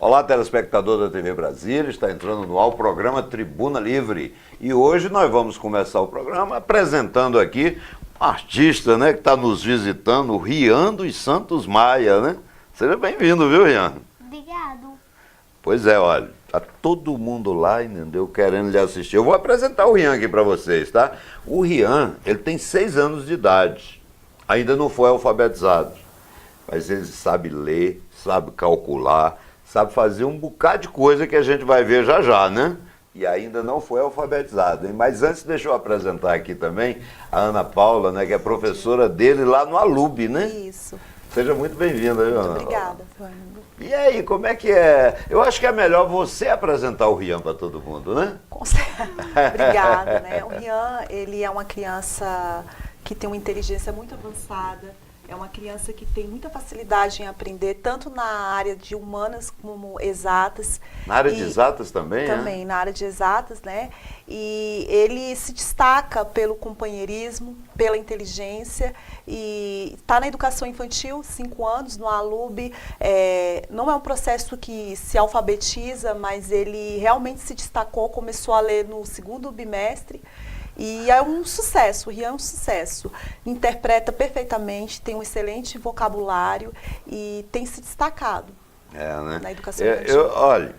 Olá, telespectador da TV Brasília, está entrando no ar o programa Tribuna Livre. E hoje nós vamos começar o programa apresentando aqui um artista, né, que está nos visitando, o Rian dos Santos Maia, né? Seja bem-vindo, viu, Rian? Obrigado. Pois é, olha, tá todo mundo lá, entendeu, querendo lhe assistir. Eu vou apresentar o Rian aqui para vocês, tá? O Rian, ele tem 6 anos de idade, ainda não foi alfabetizado, mas ele sabe ler, sabe calcular, sabe fazer um bocado de coisa que a gente vai ver já já, né? E ainda não foi alfabetizado, hein? Mas antes, deixa eu apresentar aqui também a Ana Paula, né, que é professora dele lá no Alub, né? Isso. Seja muito bem-vinda, viu, Ana? Muito obrigada, Fernando. E aí, como é que é? Eu acho que é melhor você apresentar o Rian para todo mundo, né? Obrigada, né? O Rian, ele é uma criança que tem uma inteligência muito avançada, é uma criança que tem muita facilidade em aprender, tanto na área de humanas como exatas. Na área de exatas também, Também, na área de exatas, né? E ele se destaca pelo companheirismo, pela inteligência, e está na educação infantil, 5 anos, no Alub. Não é um processo que se alfabetiza, mas ele realmente se destacou, começou a ler no 2º bimestre, e é um sucesso, o Rian é um sucesso. Interpreta perfeitamente, tem um excelente vocabulário e tem se destacado na educação infantil. Olha,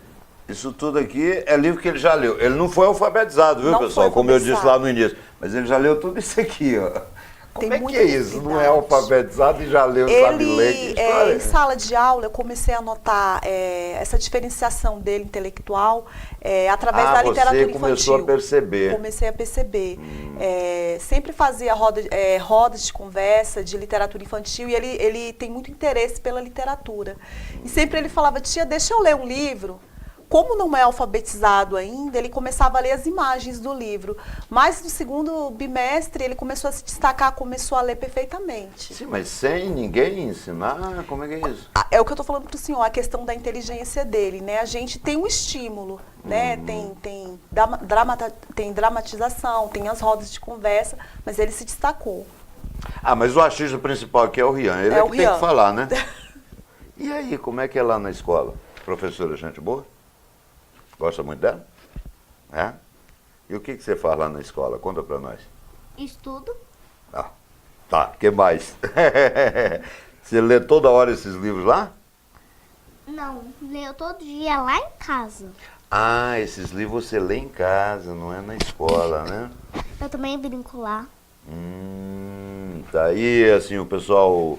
isso tudo aqui é livro que ele já leu. Ele não foi alfabetizado, viu, Não pessoal? foi Como eu disse lá alfabetizado. no início. Mas ele já leu tudo isso aqui, ó. Como Tem é que muita é isso? Não é facilidade. alfabetizado e já leu, sabe ler? Que história? Em sala de aula, eu comecei a notar essa diferenciação dele intelectual através da literatura você começou infantil. a perceber. Comecei a perceber. Sempre fazia rodas de conversa de literatura infantil e ele tem muito interesse pela literatura. E sempre ele falava, tia, deixa eu ler um livro. Como não é alfabetizado ainda, ele começava a ler as imagens do livro. Mas no 2º bimestre ele começou a se destacar, começou a ler perfeitamente. Sim, mas sem ninguém ensinar, como é que é isso? É o que eu estou falando para o senhor, a questão da inteligência dele, né? A gente tem um estímulo, né? Tem dramatização, tem as rodas de conversa, mas ele se destacou. Ah, mas o artista principal aqui é o Rian. Ele é que tem que falar, né? E aí, como é que é lá na escola? Professora, gente boa? Gosta muito dela? É? E o que você faz lá na escola? Conta pra nós. Estudo. Ah, tá, o que mais? Você lê toda hora esses livros lá? Não, leio todo dia lá em casa. Ah, esses livros você lê em casa, não é na escola, né? Eu também brinco lá. Tá. E assim, o pessoal,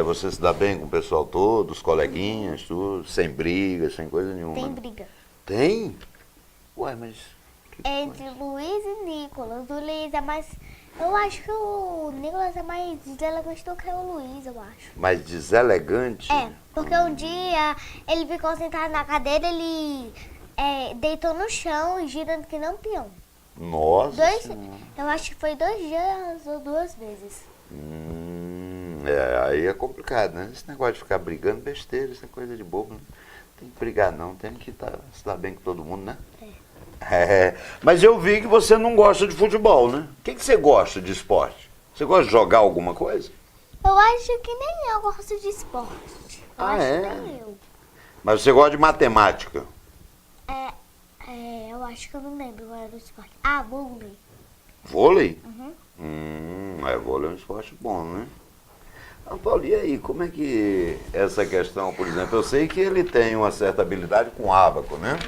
você se dá bem com o pessoal todo, os coleguinhas, tudo, sem briga, sem coisa nenhuma? Tem né? briga. Tem? Ué, mas... Entre Luiz e Nicolas. O Luiz é mais... Eu acho que o Nicolas é mais deselegante do que o Luiz, eu acho. Mais deselegante? É, porque um dia ele ficou sentado na cadeira, ele deitou no chão, girando que não peão. Nossa Eu acho que foi 2 dias ou 2 vezes. Aí é complicado, né? Esse negócio de ficar brigando, besteira, isso é coisa de bobo, né? Tem que brigar não, tem que se dar bem com todo mundo, né? Mas eu vi que você não gosta de futebol, né? O que você gosta de esporte? Você gosta de jogar alguma coisa? Eu acho que nem eu gosto de esporte. Eu acho que nem eu. Mas você gosta de matemática? Eu acho que eu não lembro qual era o esporte. Ah, vôlei. Vôlei? Uhum. Vôlei é um esporte bom, né? Paulo, e aí, como é que essa questão, por exemplo, eu sei que ele tem uma certa habilidade com ábaco, né?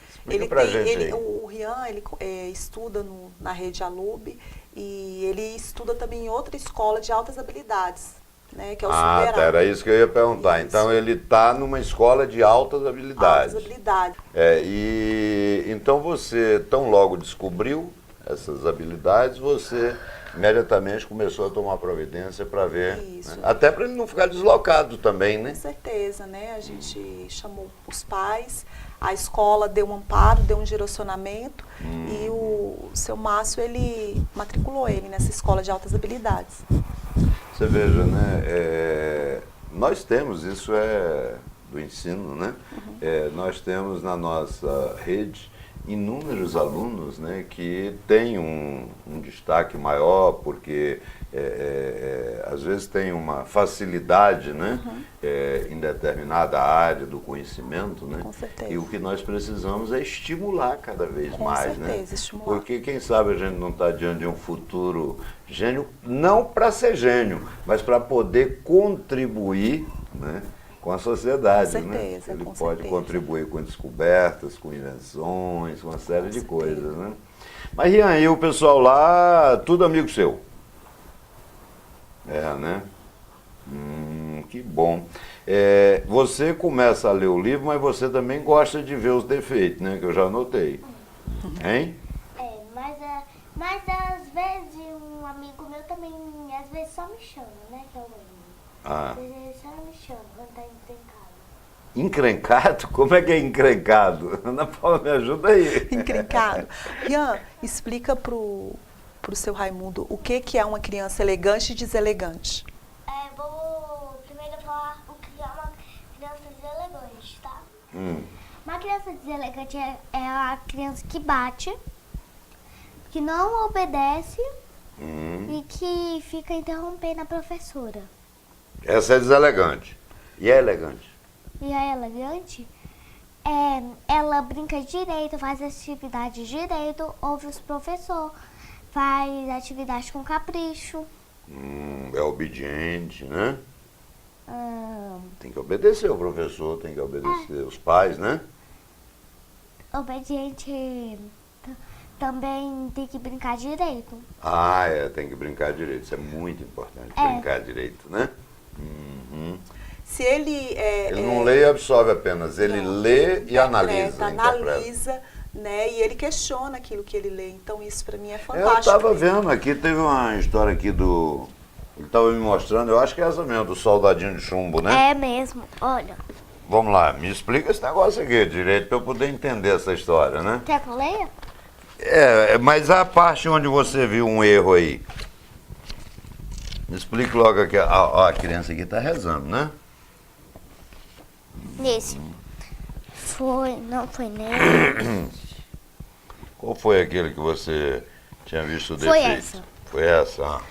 Explica pra gente aí. O Rian, ele estuda na rede Alub e ele estuda também em outra escola de altas habilidades, né? Que é o Silverado. Tá, era isso que eu ia perguntar. Isso. Então ele está numa escola de altas habilidades. Altas habilidades. E então você, tão logo descobriu essas habilidades, você imediatamente começou a tomar providência para ver, Isso. Né? Até para ele não ficar deslocado também, né? Com certeza, né? A gente chamou os pais, a escola deu um amparo, deu um direcionamento e o seu Márcio, ele matriculou ele nessa escola de altas habilidades. Você veja, né? Nós temos, isso é do ensino, né? Nós temos na nossa rede inúmeros alunos, né, que têm um destaque maior, porque às vezes tem uma facilidade, né, em determinada área do conhecimento, né? Com certeza. E o que nós precisamos é estimular cada vez Com mais, certeza, né? estimular. Porque quem sabe a gente não está diante de um futuro gênio, não para ser gênio, mas para poder contribuir, né, com a sociedade, Com né? certeza, Ele com pode certeza. contribuir com descobertas, com invenções, com uma série de coisas, né? Mas Rian, e o pessoal lá, tudo amigo seu? É, né? Que bom. Você começa a ler o livro, mas você também gosta de ver os defeitos, né? Que eu já anotei. Hein? Mas às vezes um amigo meu também, às vezes só me chama, né? Que eu lembro. Ah. Às vezes só me chama quando tá encrencado. Encrencado? Como é que é encrencado? Ana Paula, me ajuda aí. Encrencado. Rian, explica pro seu Raimundo o que é uma criança elegante e deselegante. Vou primeiro falar o que é uma criança deselegante, tá? Uma criança deselegante é a criança que bate, que não obedece e que fica interrompendo a professora. Essa é deselegante. E é elegante? E a elegante, ela brinca direito, faz atividade direito, ouve os professores, faz atividade com capricho. É obediente, né? Ah, Tem que obedecer o professor, tem que obedecer os pais, né? obediente também tem que brincar direito. Ah, tem que brincar direito. Isso é muito importante, brincar direito, né? Se ele Ele não lê e absorve apenas, ele lê e analisa, interpreta. analisa, né? E ele questiona aquilo que ele lê. Então isso para mim é Eu fantástico. estava vendo aqui, teve uma história aqui do... Ele estava me mostrando, eu acho que é essa mesmo, do soldadinho de chumbo, né? É mesmo, olha. Vamos lá, me explica esse negócio aqui direito para eu poder entender essa história, né? Quer que eu leia? Mas a parte onde você viu um erro aí, me explique logo aqui. A criança aqui está rezando, né? Nesse. Não foi nele. Qual foi aquele que você tinha visto o Foi defeito? essa. Foi essa, ah.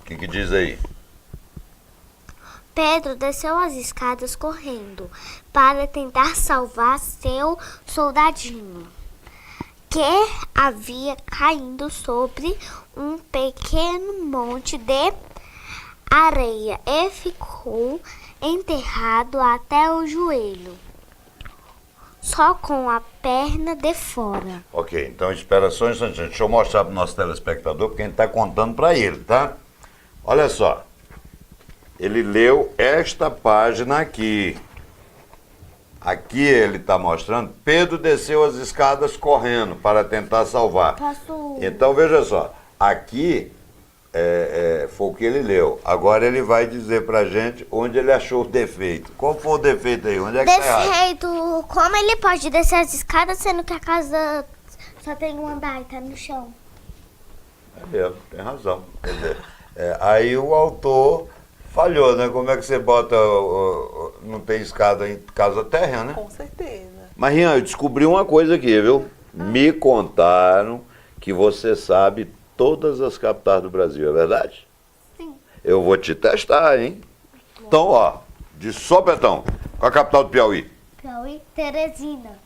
O que diz aí? Pedro desceu as escadas correndo para tentar salvar seu soldadinho, que havia caído sobre um pequeno monte de areia e ficou enterrado até o joelho, só com a perna de fora. Ok, então espera só um instantinho. Deixa eu mostrar para o nosso telespectador, porque a gente está contando para ele, tá? Olha só. Ele leu esta página aqui. Aqui ele está mostrando, Pedro desceu as escadas correndo para tentar salvar. Posso... Então veja só, aqui foi o que ele leu. Agora ele vai dizer pra gente onde ele achou o defeito. Qual foi o defeito aí? Onde é que tá errado? Defeito, como ele pode descer as escadas sendo que a casa só tem um andar e tá no chão? É mesmo, tem razão. Quer dizer, aí o autor falhou, né? Como é que você bota, não tem escada em casa térrea, né? Com certeza. Mas Rian, eu descobri uma coisa aqui, viu? Me contaram que você sabe todas as capitais do Brasil, é verdade? Sim. Eu vou te testar, hein? Então, ó, de sopetão, qual a capital do Piauí? Piauí, Teresina.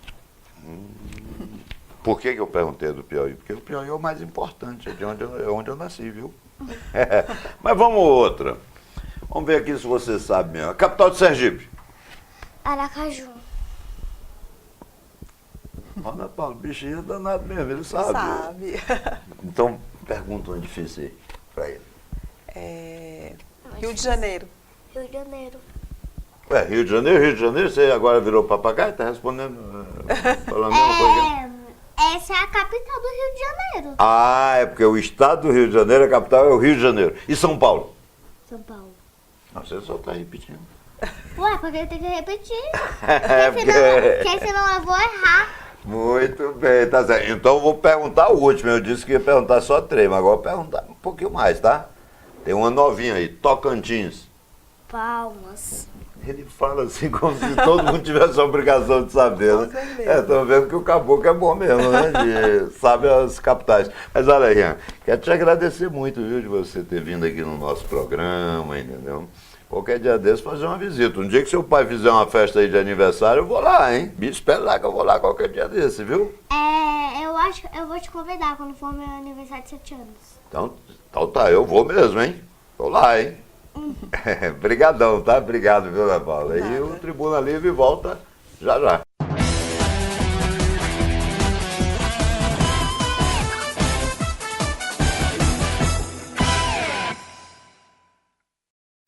Por que eu perguntei do Piauí? Porque o Piauí é o mais importante, é onde eu nasci, viu? Mas vamos outra. Vamos ver aqui se você sabe mesmo. A capital de Sergipe? Aracaju. Ana Paula, o bichinho é danado mesmo, ele sabe. Sabe. Então, pergunta uma difícil aí pra ele. Rio de Janeiro. Rio de Janeiro. Ué, Rio de Janeiro, você agora virou papagaio? Tá respondendo, falando a mesma coisa? Essa é a capital do Rio de Janeiro. Ah, é porque o estado do Rio de Janeiro, a capital é o Rio de Janeiro. E São Paulo? São Paulo. Não, você só tá repetindo. Ué, porque tem que repetir. É, Porque senão eu vou errar. Muito bem, tá certo. Então eu vou perguntar o último. Eu disse que ia perguntar só 3, mas agora eu vou perguntar um pouquinho mais, tá? Tem uma novinha aí, Tocantins. Palmas. Ele fala assim como se todo mundo tivesse a obrigação de saber, né? Estão vendo que o caboclo é bom mesmo, né? Sabe as capitais. Mas olha, Rian, quero te agradecer muito, viu, de você ter vindo aqui no nosso programa, entendeu? Qualquer dia desse fazer uma visita. Um dia que seu pai fizer uma festa aí de aniversário, eu vou lá, hein? Me espera lá que eu vou lá qualquer dia desse, viu? Eu acho que eu vou te convidar quando for meu aniversário de 7 anos. Então tá, eu vou mesmo, hein? Vou lá, hein? Obrigadão, tá? Obrigado, viu, Ana Paula? E o Tribuna Livre volta já já.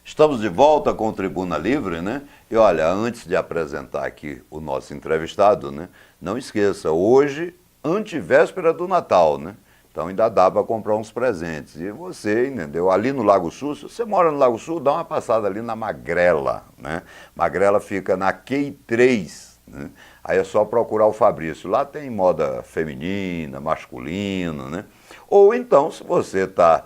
Estamos de volta com o Tribuna Livre, né? E olha, antes de apresentar aqui o nosso entrevistado, né? Não esqueça, hoje, antevéspera do Natal, né? Então ainda dá para comprar uns presentes. E você, entendeu? Ali no Lago Sul, se você mora no Lago Sul, dá uma passada ali na Magrela, né? Magrela fica na QI 3, né? Aí é só procurar o Fabrício. Lá tem moda feminina, masculina, né? Ou então, se você está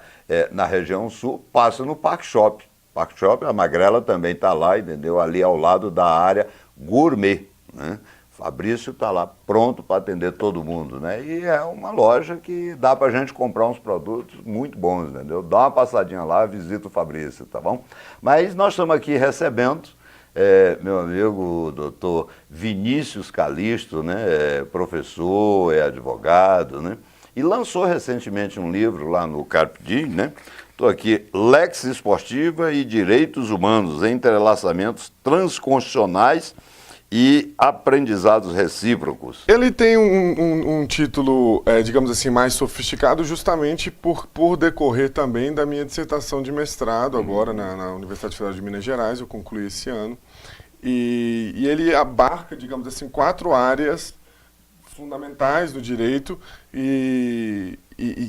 na região sul, passa no Park Shop. Park Shop, a Magrela também está lá, entendeu? Ali ao lado da área gourmet, né? Fabrício está lá pronto para atender todo mundo, né? E é uma loja que dá para a gente comprar uns produtos muito bons, entendeu? Dá uma passadinha lá, visita o Fabrício, tá bom? Mas nós estamos aqui recebendo meu amigo doutor Vinícius Calixto, né? Professor, advogado, né? E lançou recentemente um livro lá no Carpe Diem, né? Estou aqui, Lex Esportiva e Direitos Humanos, Entrelaçamentos Transconstitucionais e Aprendizados Recíprocos. Ele tem um título, digamos assim, mais sofisticado justamente por decorrer também da minha dissertação de mestrado agora na Universidade Federal de Minas Gerais, eu concluí esse ano. E ele abarca, digamos assim, 4 áreas fundamentais do direito e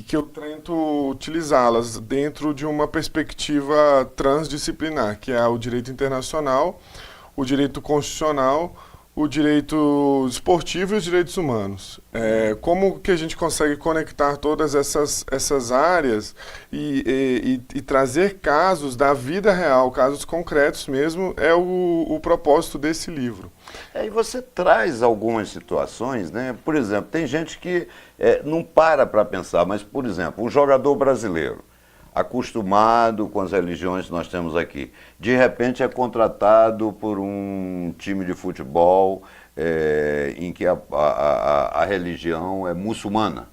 que eu tento utilizá-las dentro de uma perspectiva transdisciplinar, que é o direito internacional, o direito constitucional, o direito esportivo e os direitos humanos. Como que a gente consegue conectar todas essas áreas e trazer casos da vida real, casos concretos mesmo, é o propósito desse livro. E você traz algumas situações, né? Por exemplo, tem gente que não para pensar, mas, por exemplo, um jogador brasileiro, acostumado com as religiões que nós temos aqui, de repente é contratado por um time de futebol em que a religião é muçulmana,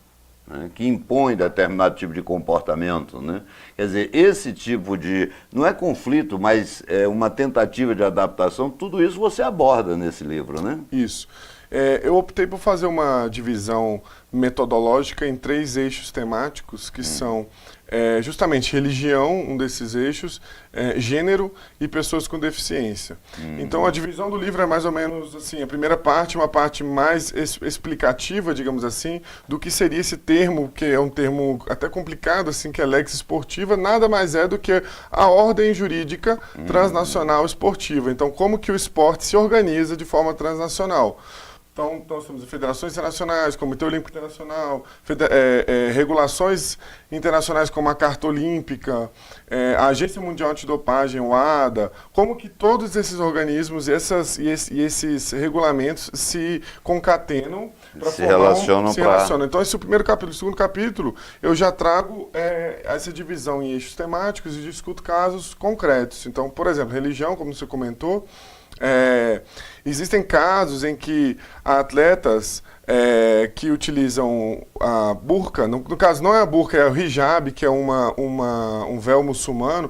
né, que impõe determinado tipo de comportamento, né? Quer dizer, esse tipo de, não é conflito, mas é uma tentativa de adaptação, tudo isso você aborda nesse livro, né? Isso. Eu optei por fazer uma divisão metodológica em 3 eixos temáticos, que são justamente religião, um desses eixos, gênero e pessoas com deficiência. Então a divisão do livro é mais ou menos assim, a primeira parte, uma parte mais explicativa, digamos assim, do que seria esse termo, que é um termo até complicado, assim, que é lex esportiva, nada mais é do que a ordem jurídica transnacional esportiva. Então como que o esporte se organiza de forma transnacional. Então, nós temos federações internacionais, Comitê Olímpico Internacional, regulações internacionais como a Carta Olímpica, a Agência Mundial Antidopagem, o ADA, como que todos esses organismos e esses regulamentos se concatenam para se relacionam. Então, esse é o primeiro capítulo. O segundo capítulo, eu já trago essa divisão em eixos temáticos e discuto casos concretos. Então, por exemplo, religião, como você comentou, existem casos em que atletas que utilizam a burca, no caso não é a burca, é o hijab, que é um véu muçulmano,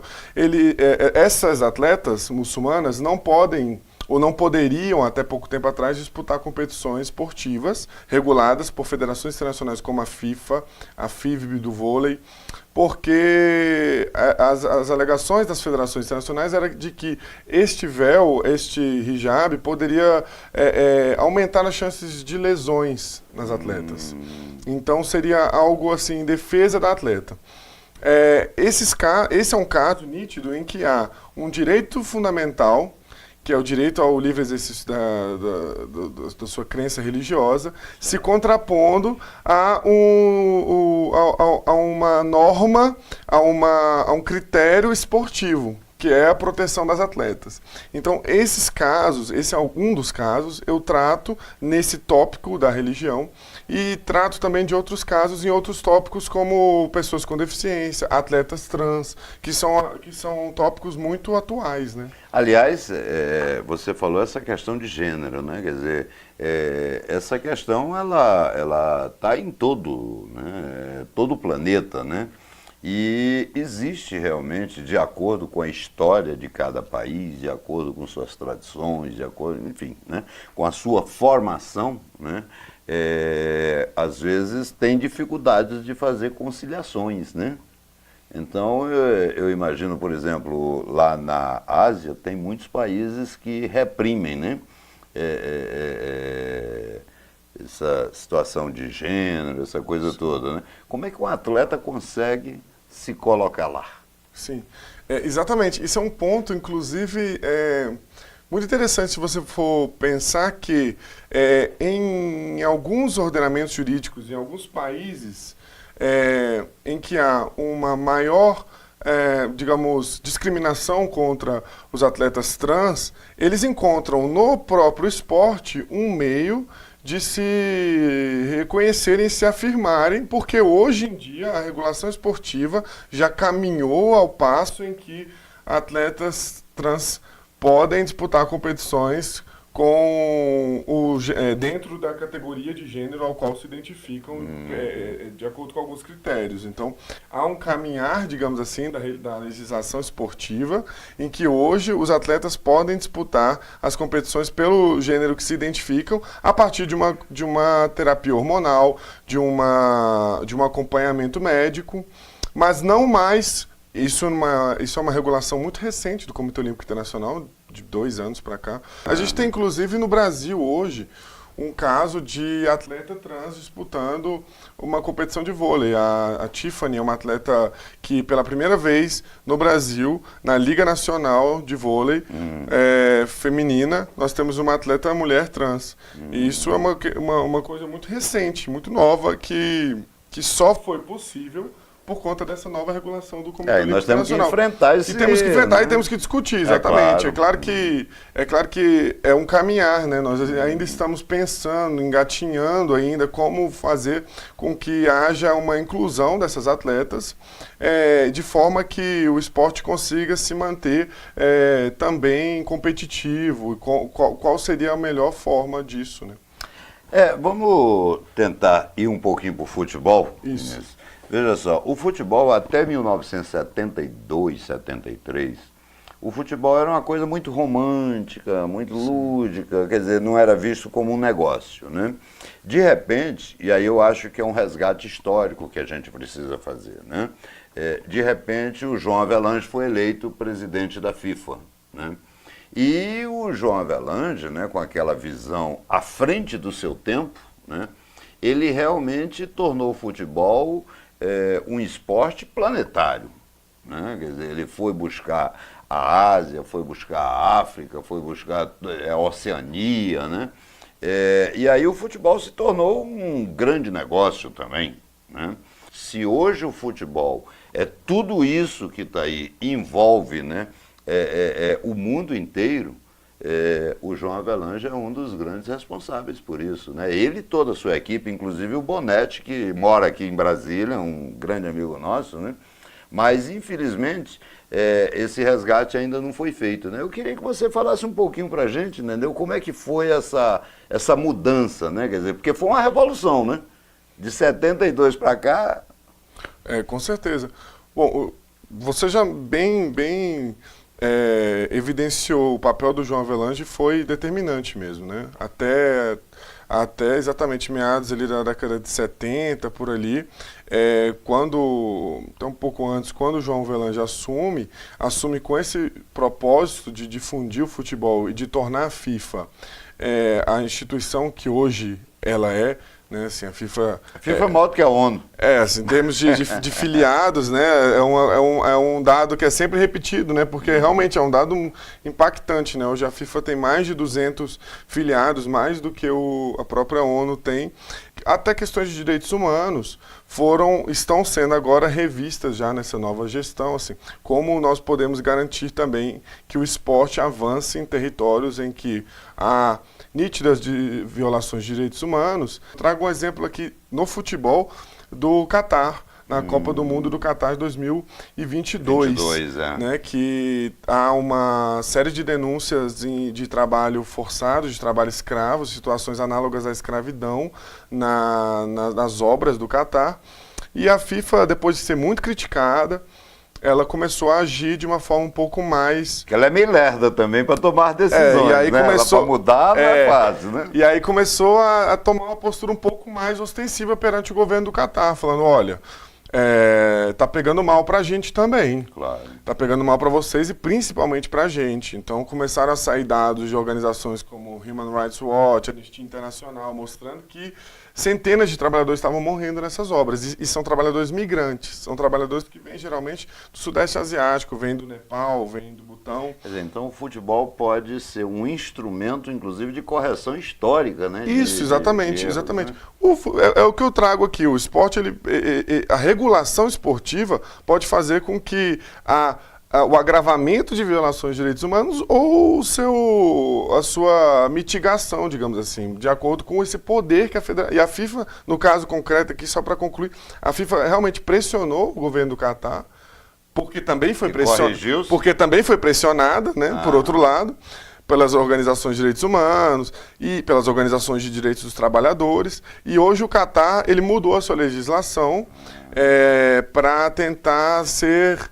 essas atletas muçulmanas não podem ou não poderiam, até pouco tempo atrás, disputar competições esportivas reguladas por federações internacionais como a FIFA, a FIVB do vôlei, porque as alegações das federações internacionais eram de que este véu, este hijab, poderia aumentar as chances de lesões nas atletas. Então seria algo assim, em defesa da atleta. Esse é um caso nítido em que há um direito fundamental, que é o direito ao livre exercício da sua crença religiosa, se contrapondo a uma norma, a um critério esportivo, que é a proteção das atletas. Então, esses casos, esse é um dos casos, eu trato nesse tópico da religião e trato também de outros casos em outros tópicos, como pessoas com deficiência, atletas trans, que são tópicos muito atuais, né? Aliás, você falou essa questão de gênero, né? Quer dizer, essa questão ela está em todo o planeta, né? E existe realmente, de acordo com a história de cada país, de acordo com suas tradições, de acordo, enfim, né? Com a sua formação, né? Às vezes tem dificuldades de fazer conciliações, né? Então, eu imagino, por exemplo, lá na Ásia, tem muitos países que reprimem, né? Essa situação de gênero, essa coisa toda, né? Como é que um atleta consegue se colocar lá? Sim, exatamente. Isso é um ponto, inclusive, muito interessante se você for pensar que em alguns ordenamentos jurídicos, em alguns países, em que há uma maior, digamos, discriminação contra os atletas trans, eles encontram no próprio esporte um meio de se reconhecerem e se afirmarem, porque hoje em dia a regulação esportiva já caminhou ao passo em que atletas trans podem disputar competições dentro da categoria de gênero ao qual se identificam de acordo com alguns critérios. Então, há um caminhar, digamos assim, da legislação esportiva, em que hoje os atletas podem disputar as competições pelo gênero que se identificam a partir de uma terapia hormonal, de um acompanhamento médico, mas não mais. Isso é uma regulação muito recente do Comitê Olímpico Internacional, de 2 anos para cá. A gente tem, inclusive, no Brasil hoje, um caso de atleta trans disputando uma competição de vôlei. A Tiffany é uma atleta que, pela primeira vez no Brasil, na Liga Nacional de Vôlei feminina, nós temos uma atleta mulher trans. E isso é uma coisa muito recente, muito nova, que só foi possível por conta dessa nova regulação do Comitê Olímpico nós temos Internacional. que enfrentar isso. E temos que enfrentar e temos que discutir, exatamente. É claro que é um caminhar, né? Nós ainda estamos pensando, engatinhando ainda como fazer com que haja uma inclusão dessas atletas, de forma que o esporte consiga se manter também competitivo. Qual seria a melhor forma disso, né? Vamos tentar ir um pouquinho para o futebol. Isso. Veja só, o futebol até 1972, 73, o futebol era uma coisa muito romântica, muito lúdica, quer dizer, não era visto como um negócio, né? De repente, e aí eu acho que é um resgate histórico que a gente precisa fazer, né? De repente, o João Havelange foi eleito presidente da FIFA, né? E o João Havelange, né, com aquela visão à frente do seu tempo, né, ele realmente tornou o futebol um esporte planetário, né? Quer dizer, ele foi buscar a Ásia, foi buscar a África, foi buscar a Oceania, né? E aí o futebol se tornou um grande negócio também, né? Se hoje o futebol tudo isso que está aí, envolve, né, o mundo inteiro, o João Havelange é um dos grandes responsáveis por isso, né? Ele e toda a sua equipe, inclusive o Bonetti, que mora aqui em Brasília, um grande amigo nosso, né? Mas, infelizmente, esse resgate ainda não foi feito, né? Eu queria que você falasse um pouquinho para a gente, entendeu? Como é que foi essa mudança, né? Quer dizer, porque foi uma revolução, né? De 72 para cá... Com certeza. Bom, você já bem evidenciou o papel do João Havelange, foi determinante mesmo, né? Até exatamente meados ali da década de 70, por ali, até um pouco antes, quando o João Havelange assume com esse propósito de difundir o futebol e de tornar a FIFA a instituição que hoje ela é, né? Assim, a FIFA é maior do que a ONU. Assim, em termos de filiados, né, é um dado que é sempre repetido, né, porque realmente é um dado impactante, né, hoje a FIFA tem mais de 200 filiados, mais do que a própria ONU tem. Até questões de direitos humanos estão sendo agora revistas já nessa nova gestão, assim, como nós podemos garantir também que o esporte avance em territórios em que há nítidas de violações de direitos humanos. Trago um exemplo aqui no futebol do Catar, na Copa do Mundo do Catar 2022, né, que há uma série de denúncias de trabalho forçado, de trabalho escravo, situações análogas à escravidão nas obras do Catar. E a FIFA, depois de ser muito criticada, ela começou a agir de uma forma um pouco mais... Que ela é meio lerda também para tomar decisões, e aí né? começou, ela para mudar não é fácil, né? E aí começou a tomar uma postura um pouco mais ostensiva perante o governo do Catar, falando, olha, tá pegando mal pra gente também. Claro. Tá pegando mal pra vocês e principalmente pra gente. Então começaram a sair dados de organizações como Human Rights Watch, Anistia Internacional, mostrando que centenas de trabalhadores estavam morrendo nessas obras. E são trabalhadores migrantes, são trabalhadores que vêm geralmente do Sudeste Asiático, vêm do Nepal, vêm do Butão. Quer dizer, então o futebol pode ser um instrumento, inclusive, de correção histórica, né? Isso, exatamente, erros, exatamente. Né? É o que eu trago aqui. O esporte, a regulação esportiva pode fazer com que o agravamento de violações de direitos humanos ou a sua mitigação, digamos assim, de acordo com esse poder que e a FIFA, no caso concreto aqui, só para concluir, a FIFA realmente pressionou o governo do Catar, porque também foi pressionada, né, por outro lado, pelas organizações de direitos humanos e pelas organizações de direitos dos trabalhadores. E hoje o Catar ele mudou a sua legislação para tentar ser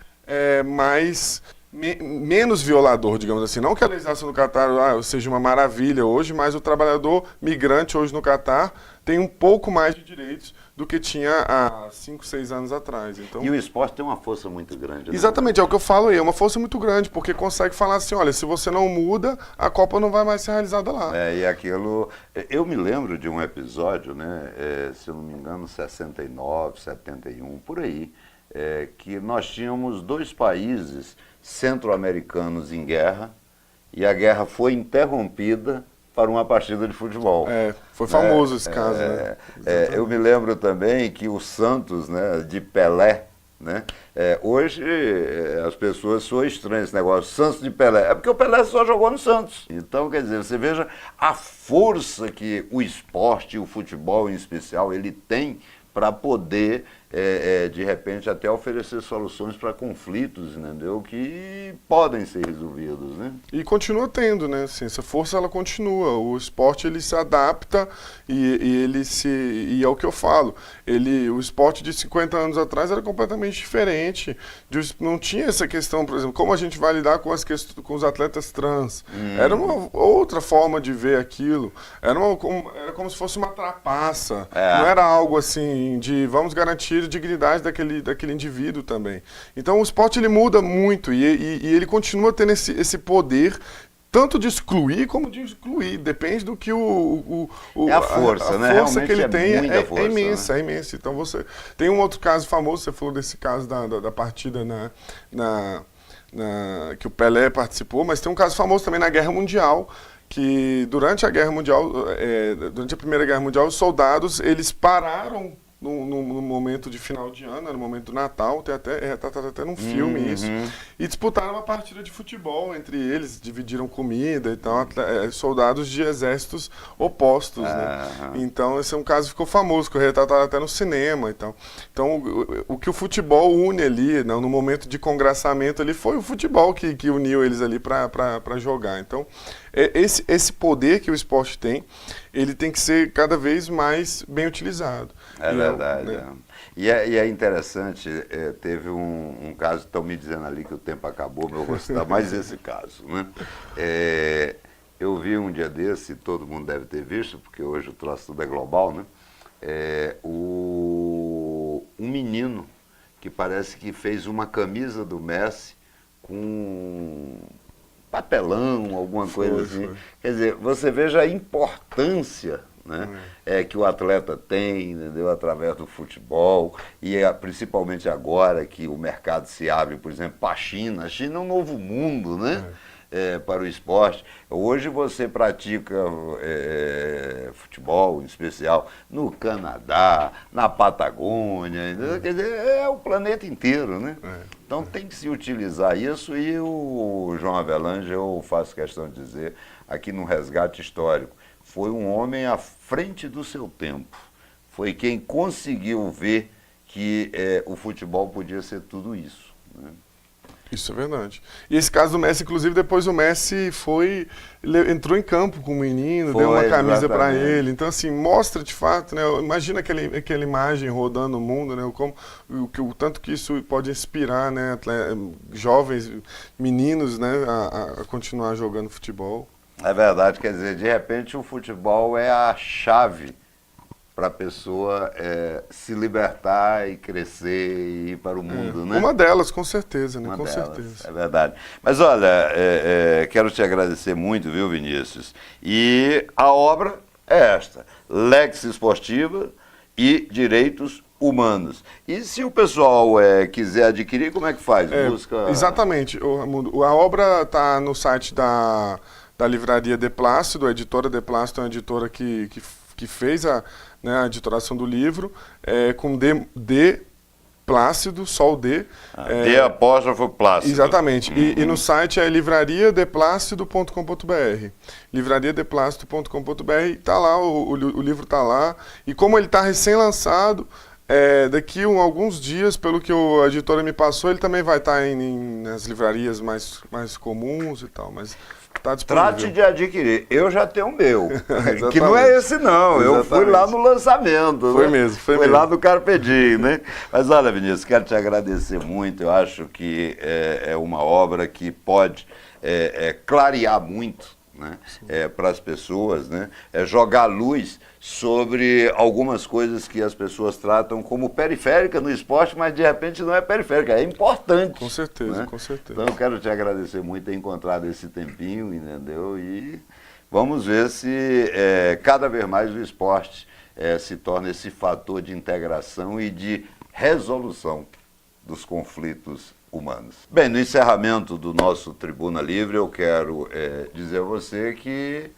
menos violador, digamos assim. Não que a legislação do Catar seja uma maravilha hoje, mas o trabalhador migrante hoje no Catar tem um pouco mais de direitos do que tinha há 5, 6 anos atrás. Então, e o esporte tem uma força muito grande. Né? Exatamente, é o que eu falo aí, é uma força muito grande, porque consegue falar assim, olha, se você não muda, a Copa não vai mais ser realizada lá. E aquilo... Eu me lembro de um episódio, né, se eu não me engano, 69, 71, por aí, que nós tínhamos 2 países centro-americanos em guerra, e a guerra foi interrompida para uma partida de futebol. Foi famoso esse caso, né? Eu me lembro também que o Santos, né, de Pelé, né, hoje as pessoas são estranhas esse negócio, Santos de Pelé, é porque o Pelé só jogou no Santos. Então, quer dizer, você veja a força que o esporte, o futebol em especial, ele tem para poder, de repente, até oferecer soluções para conflitos, entendeu? Que podem ser resolvidos, né? E continua tendo, né? Assim, essa força, ela continua. O esporte, ele se adapta e é o que eu falo. O esporte de 50 anos atrás era completamente diferente. Não tinha essa questão, por exemplo, como a gente vai lidar com com os atletas trans. Era uma outra forma de ver aquilo. Era como se fosse uma trapaça. Não era algo assim de vamos garantir a dignidade daquele indivíduo também. Então o esporte ele muda muito e ele continua tendo esse poder tanto de excluir como de incluir, depende do que a força, né? A força que ele tem força, imensa, né? é imensa. Então você tem um outro caso famoso, você falou desse caso da partida que o Pelé participou, mas tem um caso famoso também na Guerra Mundial, que durante a Guerra Mundial, durante a Primeira Guerra Mundial, os soldados eles pararam no momento de final de ano, no momento do Natal, tá até num filme isso, e disputaram uma partida de futebol entre eles, dividiram comida e tal, soldados de exércitos opostos, né? Então esse é um caso que ficou famoso, que foi retratado até no cinema e tal. Então o que o futebol une ali, né, no momento de congraçamento ali, foi o futebol que uniu eles ali para jogar. Então esse poder que o esporte tem, ele tem que ser cada vez mais bem utilizado. É verdade. Né? E é interessante, teve um caso, estão me dizendo ali que o tempo acabou, mas eu vou citar mais esse caso. Né? Eu vi um dia desse, todo mundo deve ter visto, porque hoje o troço tudo é global, né? Um menino que parece que fez uma camisa do Messi com papelão, alguma coisa assim. Quer dizer, você veja a importância, né? Que o atleta tem, entendeu? Através do futebol, e principalmente agora que o mercado se abre, por exemplo, para a China. A China é um novo mundo, né? Para o esporte. Hoje você pratica futebol, em especial, no Canadá, na Patagônia, quer dizer, é o planeta inteiro, né? Então tem que se utilizar isso, e o João Avelange, eu faço questão de dizer, aqui no Resgate Histórico, foi um homem à frente do seu tempo. Foi quem conseguiu ver que o futebol podia ser tudo isso, né? Isso é verdade. E esse caso do Messi, inclusive, depois o Messi entrou em campo com o menino, deu uma camisa para ele. Então, assim, mostra de fato, né? Imagina aquela imagem rodando o mundo, né? O tanto que isso pode inspirar, né? Jovens, meninos, né? A continuar jogando futebol. É verdade, quer dizer, de repente o futebol é a chave para a pessoa se libertar e crescer e ir para o mundo, né? Uma delas, com certeza, né? Uma com delas, certeza. é verdade. Mas olha, quero te agradecer muito, viu, Vinícius? E a obra é esta: Lex Esportiva e Direitos Humanos. E se o pessoal quiser adquirir, como é que faz? Busca... Exatamente. A obra está no site da Livraria De Plácido. A editora De Plácido é uma editora que fez a editoração do livro, com D Plácido, só o D. D apóstrofo Plácido. Exatamente. E no site é livrariadeplácido.com.br. livrariadeplácido.com.br. Está lá, o livro está lá. E como ele está recém-lançado, daqui a alguns dias, pelo que a editora me passou, ele também vai estar nas livrarias mais comuns e tal, mas tá disponível. Trate de adquirir. Eu já tenho o meu, que não é esse não. Exatamente. Eu fui lá no lançamento. Foi né? mesmo, foi Fui mesmo. lá no Carpe Diem, né? Mas olha, Vinícius, quero te agradecer muito. Eu acho que é uma obra que pode clarear muito, né? Para as pessoas, né? Jogar luz sobre algumas coisas que as pessoas tratam como periférica no esporte, mas de repente não é periférica, é importante. Com certeza, né? com certeza. Então eu quero te agradecer muito ter encontrado esse tempinho, entendeu? E vamos ver se cada vez mais o esporte se torna esse fator de integração e de resolução dos conflitos humanos. Bem, no encerramento do nosso Tribuna Livre, eu quero dizer a você que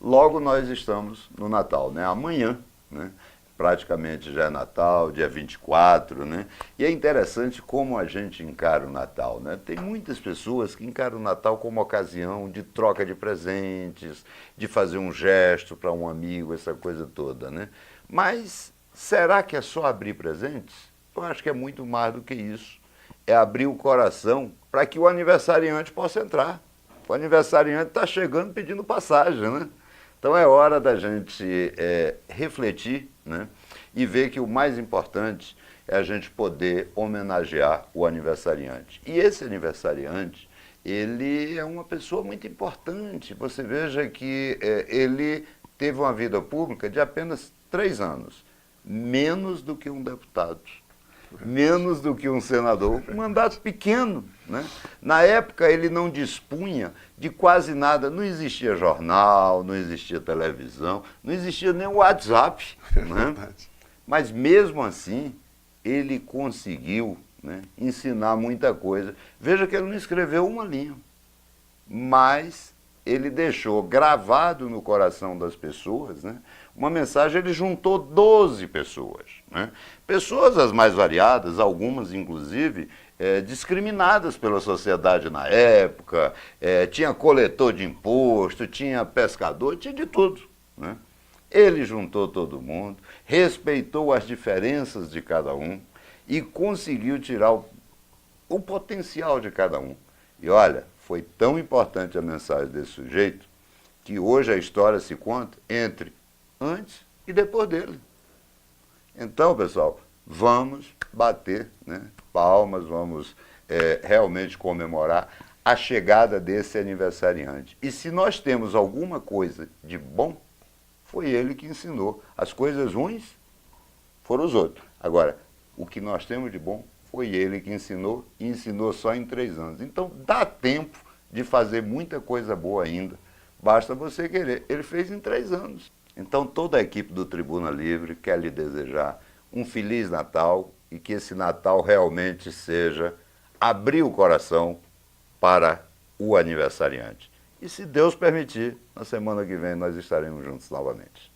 logo nós estamos no Natal, né? Amanhã, né? Praticamente já é Natal, dia 24, né? E é interessante como a gente encara o Natal, né? Tem muitas pessoas que encaram o Natal como ocasião de troca de presentes, de fazer um gesto para um amigo, essa coisa toda, né? Mas será que é só abrir presentes? Eu acho que é muito mais do que isso. É abrir o coração para que o aniversariante possa entrar. O aniversariante está chegando pedindo passagem, né? Então é hora da gente refletir, né? E ver que o mais importante é a gente poder homenagear o aniversariante. E esse aniversariante, ele é uma pessoa muito importante. Você veja que ele teve uma vida pública de apenas 3 anos, menos do que um deputado, menos do que um senador, um mandato pequeno, né? Na época ele não dispunha de quase nada, não existia jornal, não existia televisão, não existia nem o WhatsApp, né? Mas mesmo assim ele conseguiu, né, ensinar muita coisa. Veja que ele não escreveu uma linha, mas ele deixou gravado no coração das pessoas, né, uma mensagem. Ele juntou 12 pessoas, né, pessoas as mais variadas, algumas inclusive discriminadas pela sociedade na época, tinha coletor de imposto, tinha pescador, tinha de tudo, né? Ele juntou todo mundo, respeitou as diferenças de cada um e conseguiu tirar o potencial de cada um. E olha, foi tão importante a mensagem desse sujeito que hoje a história se conta entre antes e depois dele. Então, pessoal, vamos bater, né, palmas, vamos realmente comemorar a chegada desse aniversariante. E se nós temos alguma coisa de bom, foi ele que ensinou. As coisas ruins foram os outros. Agora, o que nós temos de bom foi ele que ensinou, e ensinou só em 3 anos. Então, dá tempo de fazer muita coisa boa ainda. Basta você querer. Ele fez em 3 anos. Então toda a equipe do Tribuna Livre quer lhe desejar um Feliz Natal e que esse Natal realmente seja abrir o coração para o aniversariante. E se Deus permitir, na semana que vem nós estaremos juntos novamente.